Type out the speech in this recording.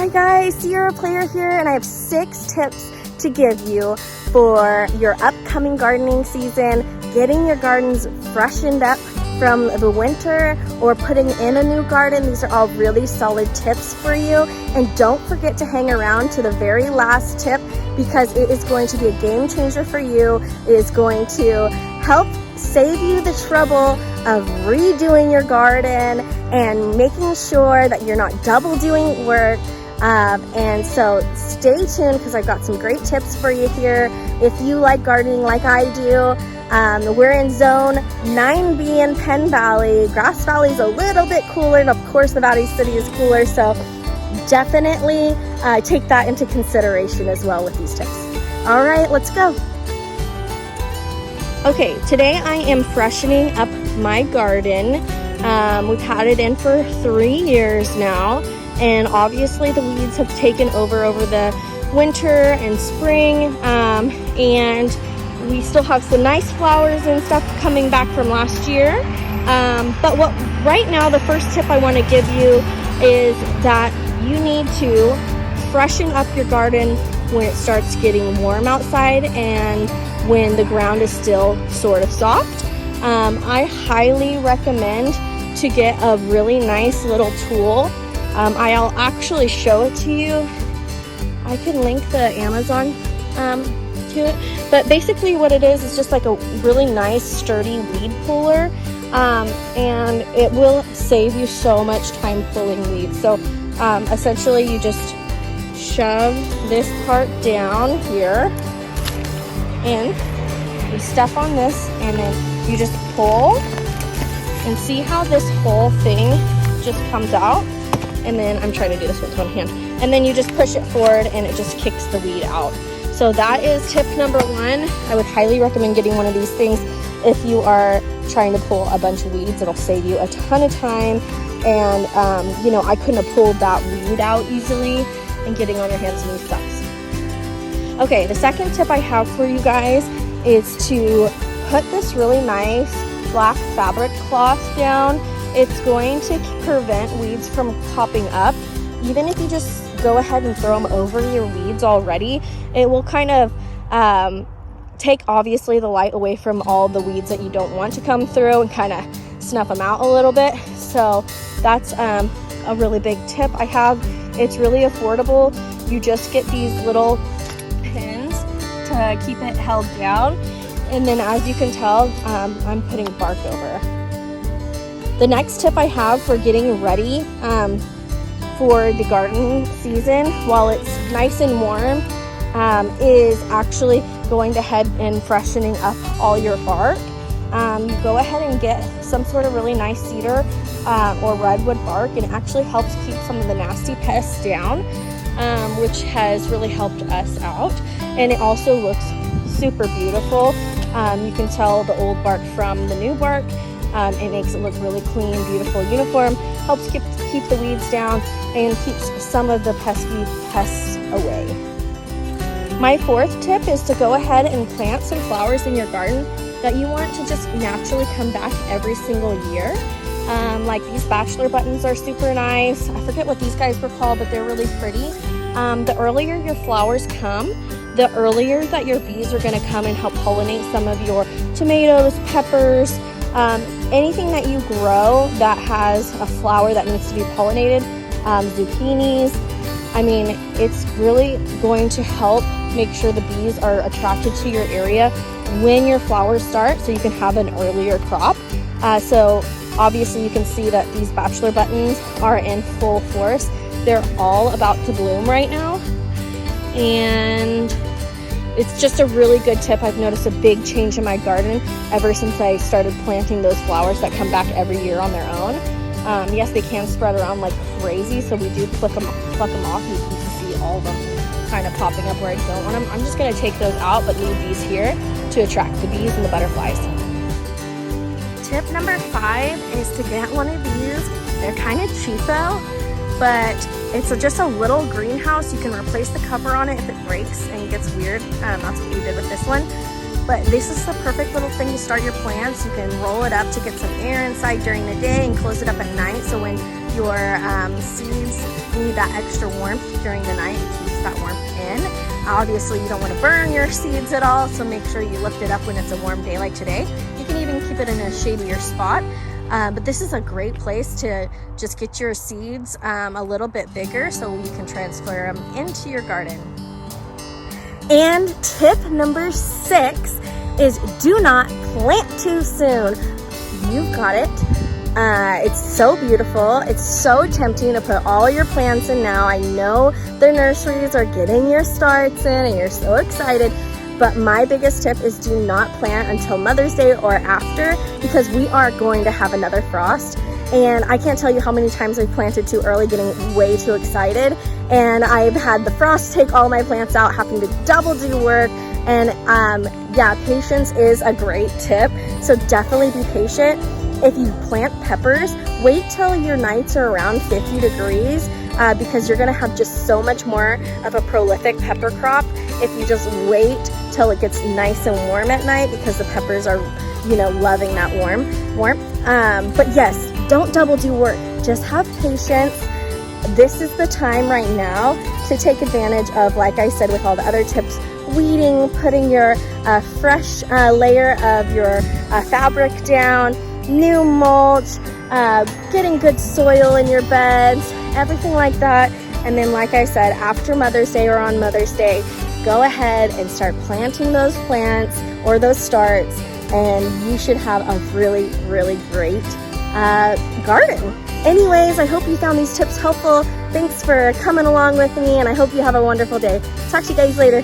Hi guys, Sierra Player here, and I have 6 tips to give you for your upcoming gardening season, getting your gardens freshened up from the winter or putting in a new garden. These are all really solid tips for you, and don't forget to hang around to the very last tip because it is going to be a game changer for you. It is going to help save you the trouble of redoing your garden and making sure that you're not double doing work. And so stay tuned because I've got some great tips for you here. If you like gardening like I do, we're in zone 9B in Penn Valley. Grass Valley is a little bit cooler, and of course the Valley City is cooler, so definitely take that into consideration as well with these tips. All right, let's go. Okay, today I am freshening up my garden. We've had it in for 3 years now, and obviously the weeds have taken over the winter and spring, and we still have some nice flowers and stuff coming back from last year. But right now, the first tip I want to give you is that you need to freshen up your garden when it starts getting warm outside and when the ground is still sort of soft. I highly recommend to get a really nice little tool. I'll actually show it to you. I can link the Amazon to it, but basically what it is just like a really nice sturdy weed puller, and it will save you so much time pulling weeds. So essentially you just shove this part down here and you step on this, and then you just pull, and see how this whole thing just comes out. And then I'm trying to do this with one hand, and then you just push it forward and it just kicks the weed out. So that is tip number 1. I would highly recommend getting one of these things if you are trying to pull a bunch of weeds. It'll save you a ton of time, and you know, I couldn't have pulled that weed out easily, and getting on your hands and knees sucks. Okay, the second tip I have for you guys is to put this really nice black fabric cloth down. It's going to prevent weeds from popping up. Even if you just go ahead and throw them over your weeds already, it will kind of take obviously the light away from all the weeds that you don't want to come through and kind of snuff them out a little bit. So that's a really big tip I have. It's really affordable. You just get these little pins to keep it held down, and then as you can tell, I'm putting bark over. The next tip I have for getting ready for the gardening season while it's nice and warm is actually going ahead and freshening up all your bark. You go ahead and get some sort of really nice cedar or redwood bark, and it actually helps keep some of the nasty pests down, which has really helped us out. And it also looks super beautiful. You can tell the old bark from the new bark. It makes it look really clean, beautiful, uniform, helps keep the weeds down, and keeps some of the pesky pests away. My 4th tip is to go ahead and plant some flowers in your garden that you want to just naturally come back every single year. Like these bachelor buttons are super nice. I forget what these guys were called, but they're really pretty. The earlier your flowers come, the earlier that your bees are going to come and help pollinate some of your tomatoes, peppers, anything that you grow that has a flower that needs to be pollinated, zucchinis. I mean, it's really going to help make sure the bees are attracted to your area when your flowers start, so you can have an earlier crop. So obviously you can see that these bachelor buttons are in full force. They're all about to bloom right now, and it's just a really good tip. I've noticed a big change in my garden ever since I started planting those flowers that come back every year on their own. Yes, they can spread around like crazy, so we do pluck them off. You can see all of them kind of popping up where I don't want them. I'm just going to take those out, but leave these here to attract the bees and the butterflies. Tip number 5 is to get one of these. They're kind of cheapo, but it's just a little greenhouse. You can replace the cover on it if it breaks and gets weird. That's what we did with this one. But this is the perfect little thing to start your plants. You can roll it up to get some air inside during the day and close it up at night, so when your seeds need that extra warmth during the night. It keeps that warmth in. Obviously, you don't want to burn your seeds at all, so make sure you lift it up when it's a warm day like today. You can even keep it in a shadier spot. But this is a great place to just get your seeds a little bit bigger so you can transfer them into your garden. And tip number 6 is do not plant too soon. You've got it. It's so beautiful. It's so tempting to put all your plants in now. I know the nurseries are getting your starts in and you're so excited. But my biggest tip is do not plant until Mother's Day or after, because we are going to have another frost. And I can't tell you how many times I've planted too early, getting way too excited. And I've had the frost take all my plants out, having to double do work. And yeah, patience is a great tip. So definitely be patient. If you plant peppers, wait till your nights are around 50 degrees because you're gonna have just so much more of a prolific pepper crop if you just wait till it gets nice and warm at night, because the peppers are, you know, loving that warmth. But yes, don't double do work. Just have patience. This is the time right now to take advantage of, like I said, with all the other tips, weeding, putting your fresh layer of your fabric down, new mulch, getting good soil in your beds, everything like that. And then, like I said, after Mother's Day or on Mother's Day, go ahead and start planting those plants or those starts, and you should have a really, really great garden. Anyways, I hope you found these tips helpful. Thanks for coming along with me, and I hope you have a wonderful day. Talk to you guys later.